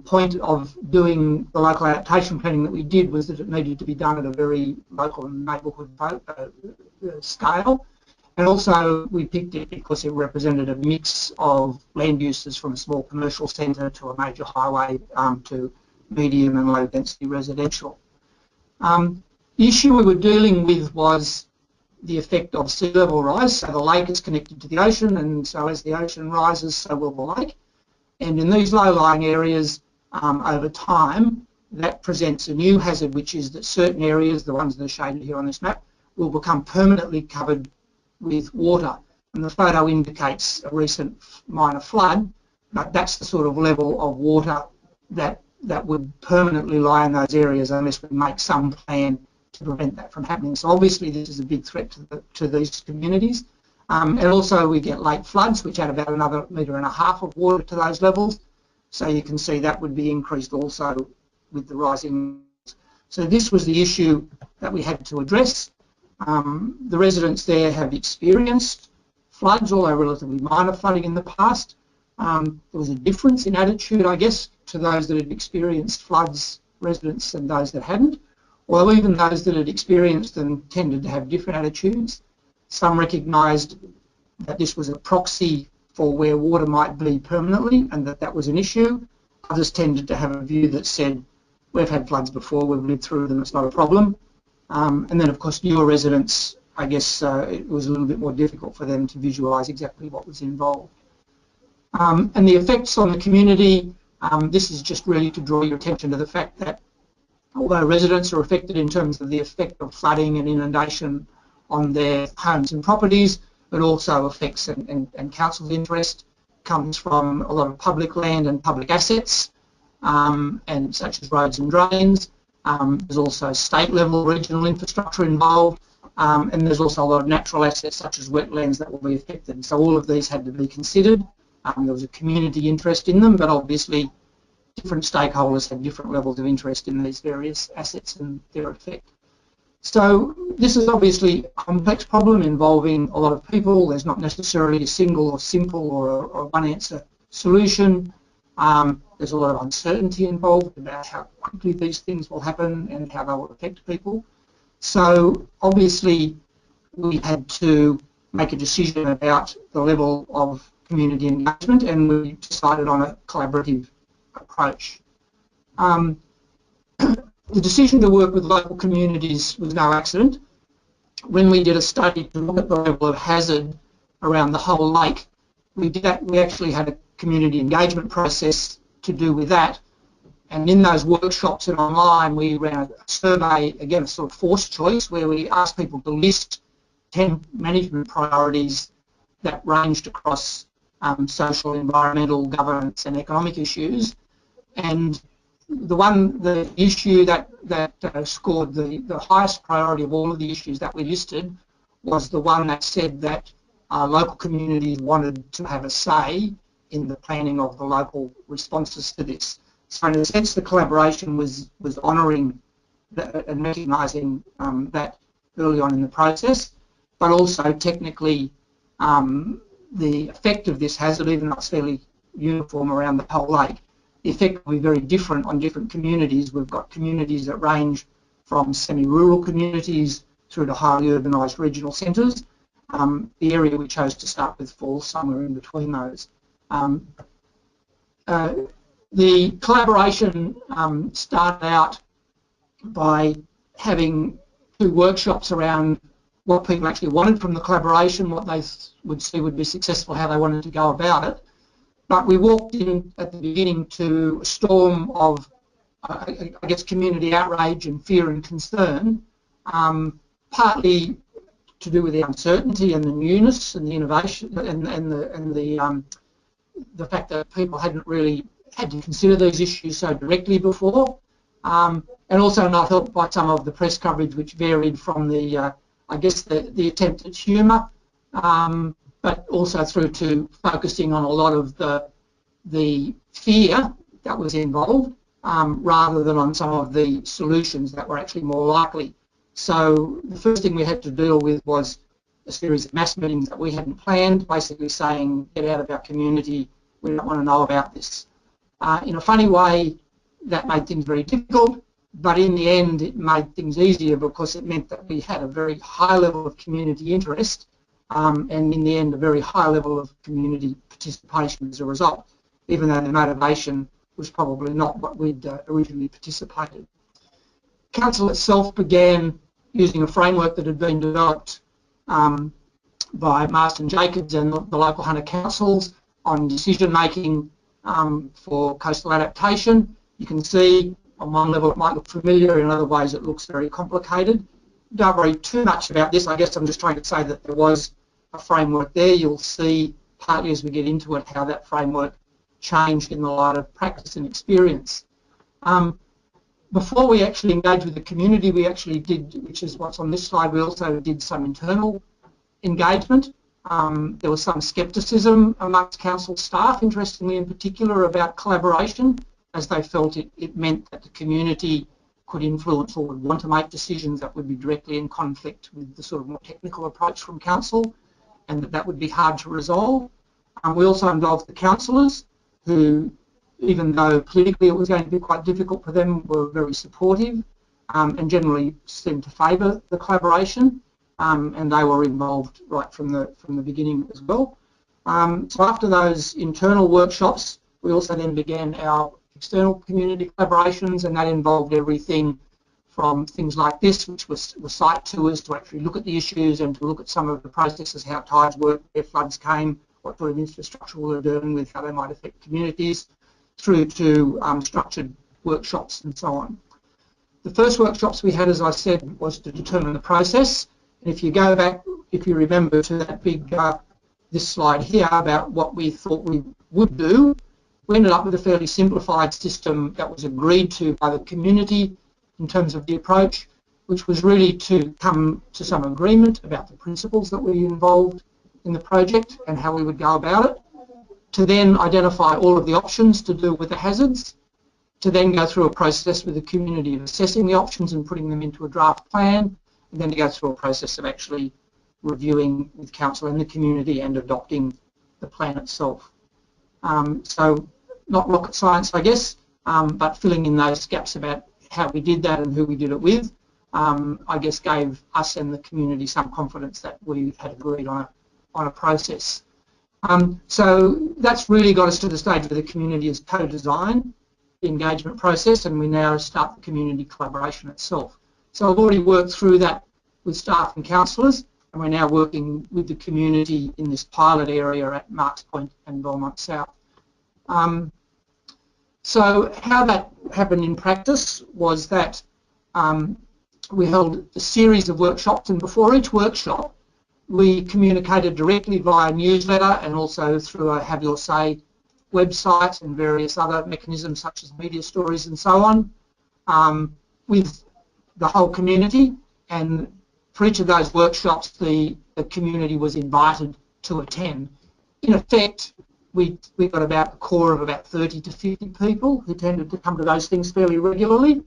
point of doing the local adaptation planning that we did was that it needed to be done at a very local and neighbourhood scale. And also we picked it because it represented a mix of land uses from a small commercial centre to a major highway to medium and low density residential. The issue we were dealing with was the effect of sea level rise. So the lake is connected to the ocean, and so as the ocean rises, so will the lake. And in these low-lying areas, over time, that presents a new hazard, which is that certain areas, the ones that are shaded here on this map, will become permanently covered with water. And the photo indicates a recent minor flood, but that's the sort of level of water that would permanently lie in those areas unless we make some plan to prevent that from happening. So obviously this is a big threat to these communities. And also we get late floods, which add about another 1.5 metres of water to those levels. So you can see that would be increased also with the rising. So this was the issue that we had to address. The residents there have experienced floods, although relatively minor flooding in the past. There was a difference in attitude, I guess, to those that had experienced floods residents and those that hadn't, although even those that had experienced them tended to have different attitudes. Some recognised that this was a proxy for where water might be permanently and that that was an issue. Others tended to have a view that said, we've had floods before, we've lived through them, it's not a problem. And then, of course, newer residents, I guess it was a little bit more difficult for them to visualise exactly what was involved. And the effects on the community, this is just really to draw your attention to the fact that although residents are affected in terms of the effect of flooding and inundation on their homes and properties, it also affects, and council's interest comes from a lot of public land and public assets, and such as roads and drains. There's also state level regional infrastructure involved, and there's also a lot of natural assets such as wetlands that will be affected. So all of these had to be considered. There was a community interest in them, but obviously different stakeholders have different levels of interest in these various assets and their effect. So this is obviously a complex problem involving a lot of people. There's not necessarily a single or simple or one answer solution. There's a lot of uncertainty involved about how quickly these things will happen and how they will affect people. So obviously we had to make a decision about the level of community engagement, and we decided on a collaborative approach. The decision to work with local communities was no accident. When we did a study to look at the level of hazard around the whole lake, we actually had a community engagement process to do with that. And in those workshops and online, we ran a survey, again, a sort of forced choice, where we asked people to list 10 management priorities that ranged across social, environmental, governance and economic issues. And the issue that scored the highest priority of all of the issues that we listed was the one that said that local communities wanted to have a say in the planning of the local responses to this. So in a sense, the collaboration was honouring and recognising that early on in the process, but also technically the effect of this hazard, even though it's fairly uniform around the whole lake, the effect will be very different on different communities. We've got communities that range from semi-rural communities through to highly urbanised regional centres. The area we chose to start with falls somewhere in between those. The collaboration started out by having 2 workshops around what people actually wanted from the collaboration, what they would see would be successful, how they wanted to go about it. But we walked in at the beginning to a storm of, I guess, community outrage and fear and concern, partly to do with the uncertainty and the newness and the innovation and the fact that people hadn't really had to consider these issues so directly before, and also not helped by some of the press coverage, which varied from the, I guess, the attempt at humour, but also through to focusing on a lot of the fear that was involved, rather than on some of the solutions that were actually more likely. So the first thing we had to deal with was a series of mass meetings that we hadn't planned, basically saying, get out of our community, we don't want to know about this. In a funny way, that made things very difficult, but in the end it made things easier because it meant that we had a very high level of community interest, and in the end a very high level of community participation as a result, even though the motivation was probably not what we'd originally participated. Council itself began using a framework that had been developed by Marston Jacobs and the local hunter councils on decision making for coastal adaptation. You can see on one level it might look familiar, in other ways it looks very complicated. Don't worry too much about this. I guess I'm just trying to say that there was a framework there. You'll see partly as we get into it how that framework changed in the light of practice and experience. Before we actually engaged with the community, we actually did, which is what's on this slide, we also did some internal engagement. There was some scepticism amongst council staff, interestingly in particular, about collaboration, as they felt it meant that the community could influence or would want to make decisions that would be directly in conflict with the sort of more technical approach from council, and that would be hard to resolve. We also involved the councillors, who even though politically it was going to be quite difficult for them, were very supportive and generally seemed to favour the collaboration, and they were involved right from the beginning as well. So after those internal workshops, we also then began our external community collaborations, and that involved everything from things like this, which was site tours to actually look at the issues and to look at some of the processes, how tides work, where floods came, what sort of infrastructure we were dealing with, how they might affect communities, through to structured workshops and so on. The first workshops we had, as I said, was to determine the process. And if you go back, if you remember, to that big, this slide here about what we thought we would do, we ended up with a fairly simplified system that was agreed to by the community in terms of the approach, which was really to come to some agreement about the principles that we involved in the project and how we would go about it, to then identify all of the options to deal with the hazards, to then go through a process with the community of assessing the options and putting them into a draft plan, and then to go through a process of actually reviewing with council and the community and adopting the plan itself. So not rocket science, I guess, but filling in those gaps about how we did that and who we did it with, I guess gave us and the community some confidence that we had agreed on a process. So that's really got us to the stage where the community has co-designed the engagement process, and we now start the community collaboration itself. So I've already worked through that with staff and councillors, and we're now working with the community in this pilot area at Marks Point and Belmont South. So how that happened in practice was that we held a series of workshops, and before each workshop we communicated directly via newsletter and also through a Have Your Say website and various other mechanisms such as media stories and so on with the whole community, and for each of those workshops the community was invited to attend. In effect, we got about a core of about 30 to 50 people who tended to come to those things fairly regularly,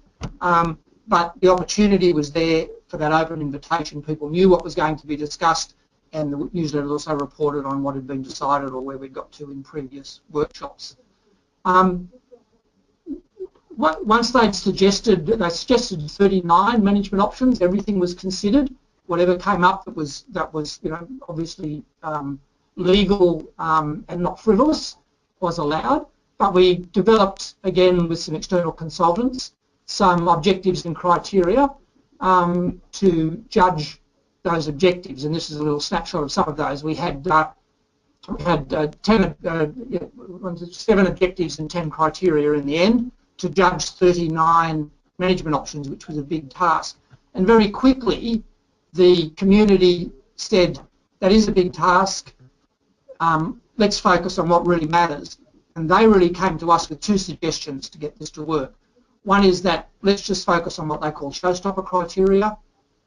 but the opportunity was there for that open invitation. People knew what was going to be discussed, and the newsletter also reported on what had been decided or where we'd got to in previous workshops. Once they suggested 39 management options, everything was considered. Whatever came up that was obviously legal and not frivolous was allowed. But we developed, again with some external consultants, some objectives and criteria to judge those objectives, and this is a little snapshot of some of those. We had 7 objectives and 10 criteria in the end to judge 39 management options, which was a big task. And very quickly the community said, that is a big task, let's focus on what really matters. And they really came to us with 2 suggestions to get this to work. One is that let's just focus on what they call showstopper criteria.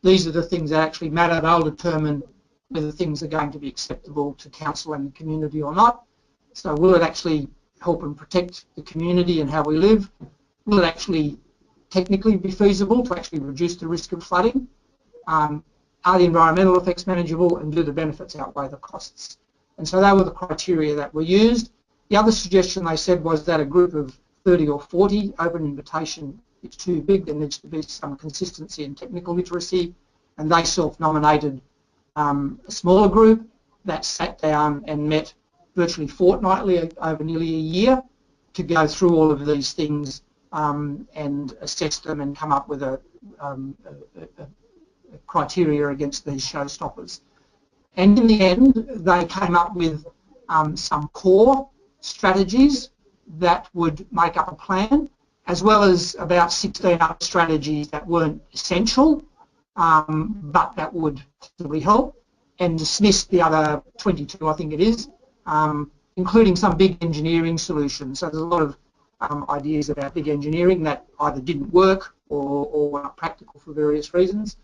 These are the things that actually matter. They'll determine whether things are going to be acceptable to council and the community or not. So will it actually help and protect the community and how we live? Will it actually technically be feasible to actually reduce the risk of flooding? Are the environmental effects manageable, and do the benefits outweigh the costs? And so they were the criteria that were used. The other suggestion they said was that a group of 30 or 40, open invitation, it's too big, there needs to be some consistency in technical literacy, and they self-nominated a smaller group that sat down and met virtually fortnightly over nearly a year to go through all of these things and assess them and come up with a criteria against these showstoppers. And in the end, they came up with some core strategies that would make up a plan, as well as about 16 other strategies that weren't essential, but that would possibly help, and dismissed the other 22, I think it is, including some big engineering solutions. So there's a lot of ideas about big engineering that either didn't work or were not practical for various reasons.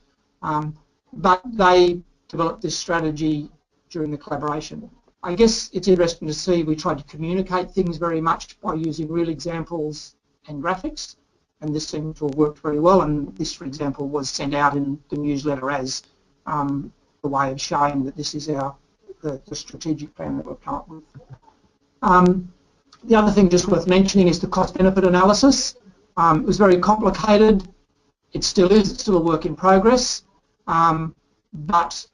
But they developed this strategy during the collaboration. I guess it's interesting to see we tried to communicate things very much by using real examples and graphics, and this seemed to have worked very well, and this, for example, was sent out in the newsletter as a way of showing that this is the strategic plan that we've come up with. The other thing just worth mentioning is the cost-benefit analysis. It was very complicated. It still is. It's still a work in progress. But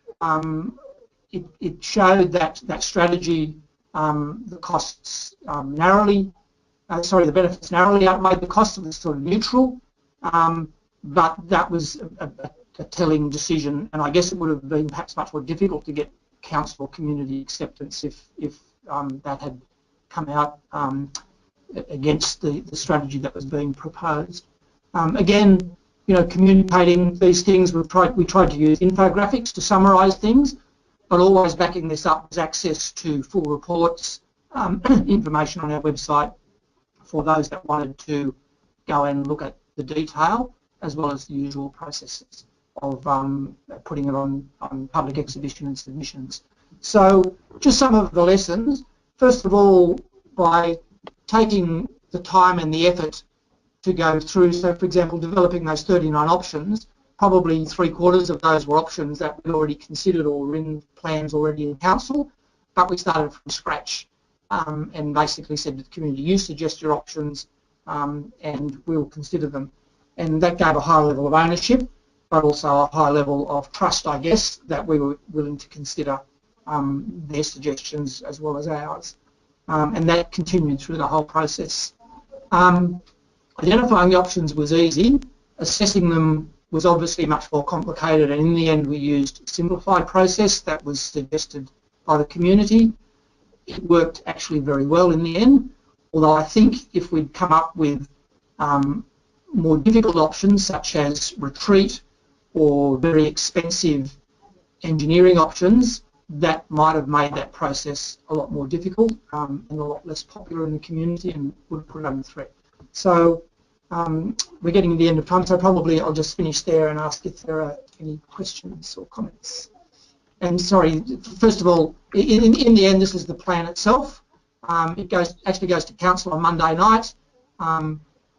it showed that strategy, the costs the benefits narrowly outweighed the costs. It was sort of neutral. But that was a telling decision, and I guess it would have been perhaps much more difficult to get council or community acceptance if that had come out against the strategy that was being proposed. Again, communicating these things, we tried to use infographics to summarise things, but always backing this up was access to full reports, information on our website for those that wanted to go and look at the detail, as well as the usual processes of putting it on public exhibition and submissions. So just some of the lessons. First of all, by taking the time and the effort to go through, so for example, developing those 39 options, probably 3/4 of those were options that we already considered or were in plans already in council, but we started from scratch and basically said to the community, you suggest your options and we'll consider them. And that gave a high level of ownership, but also a high level of trust, I guess, that we were willing to consider their suggestions as well as ours. And that continued through the whole process. Identifying the options was easy. Assessing them was obviously much more complicated, and in the end we used a simplified process that was suggested by the community. It worked actually very well in the end, although I think if we'd come up with more difficult options such as retreat or very expensive engineering options, that might have made that process a lot more difficult and a lot less popular in the community and would have put it under threat. So we're getting to the end of time, so probably I'll just finish there and ask if there are any questions or comments. And sorry, first of all, in the end, this is the plan itself. It actually goes to council on Monday night.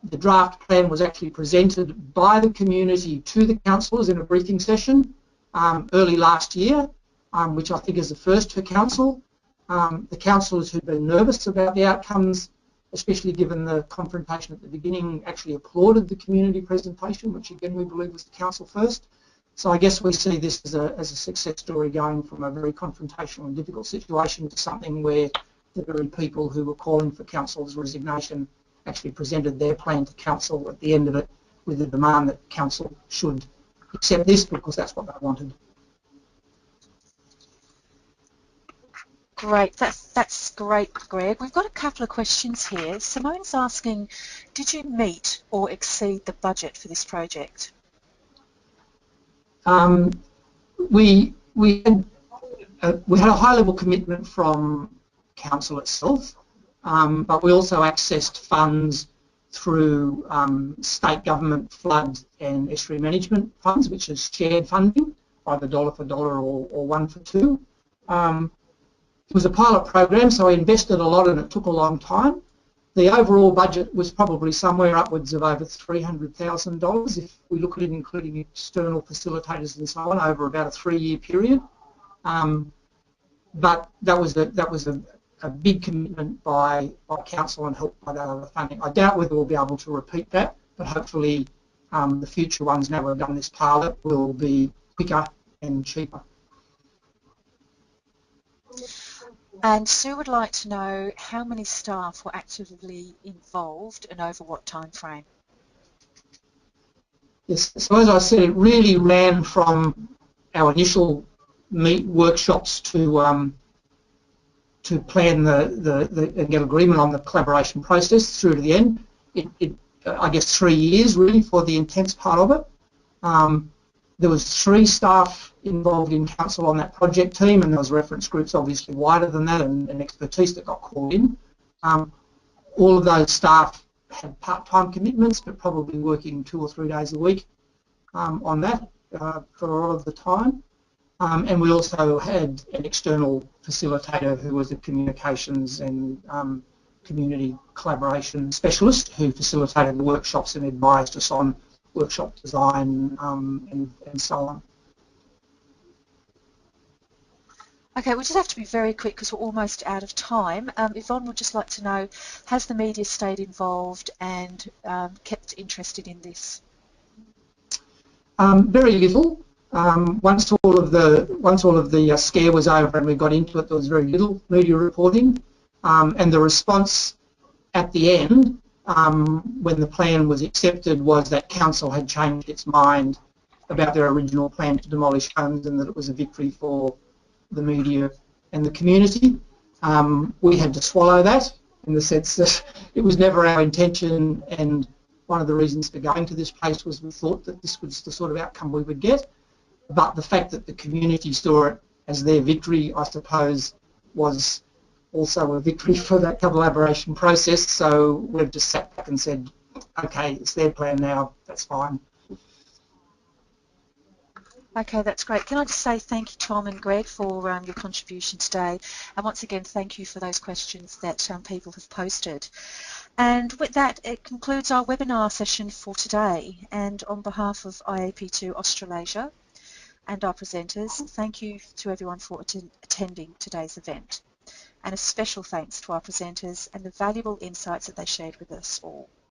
The draft plan was actually presented by the community to the councillors in a briefing session early last year, which I think is the first for council. The councillors who'd been nervous about the outcomes, especially given the confrontation at the beginning, actually applauded the community presentation, which again we believe was the council first. So I guess we see this as a success story, going from a very confrontational and difficult situation to something where the very people who were calling for council's resignation actually presented their plan to council at the end of it with the demand that council should accept this because that's what they wanted. Great, that's great, Greg. We've got a couple of questions here. Simone's asking, did you meet or exceed the budget for this project? We had a high-level commitment from council itself, but we also accessed funds through state government flood and estuary management funds, which is shared funding, either dollar for dollar or one for two. It was a pilot program, so we invested a lot and it took a long time. The overall budget was probably somewhere upwards of over $300,000 if we look at it including external facilitators and so on over about a 3-year period. But that was a big commitment by council and helped by that other funding. I doubt whether we'll be able to repeat that, but hopefully the future ones, now we've done this pilot, will be quicker and cheaper. And Sue would like to know how many staff were actively involved and over what time frame? Yes, so as I said, it really ran from our initial workshops to plan and get agreement on the collaboration process through to the end. I guess 3 years really for the intense part of it. There was 3 staff involved in council on that project team, and there was reference groups obviously wider than that and expertise that got called in. All of those staff had part-time commitments, but probably working 2 or 3 days a week on that for a lot of the time. And we also had an external facilitator who was a communications and community collaboration specialist who facilitated the workshops and advised us on workshop design and so on. Okay, we just have to be very quick because we're almost out of time. Yvonne would just like to know, has the media stayed involved and kept interested in this? Very little. Once all of the scare was over and we got into it, there was very little media reporting, and the response at the end, when the plan was accepted, was that council had changed its mind about their original plan to demolish homes and that it was a victory for the media and the community. We had to swallow that in the sense that it was never our intention, and one of the reasons for going to this place was we thought that this was the sort of outcome we would get. But the fact that the community saw it as their victory, I suppose, was also a victory for that collaboration process. So we've just sat back and said, okay, it's their plan now, that's fine. Okay, that's great. Can I just say thank you, Tom and Greg, for your contribution today. And once again, thank you for those questions that people have posted. And with that, it concludes our webinar session for today. And on behalf of IAP2 Australasia and our presenters, thank you to everyone for attending today's event. And a special thanks to our presenters and the valuable insights that they shared with us all.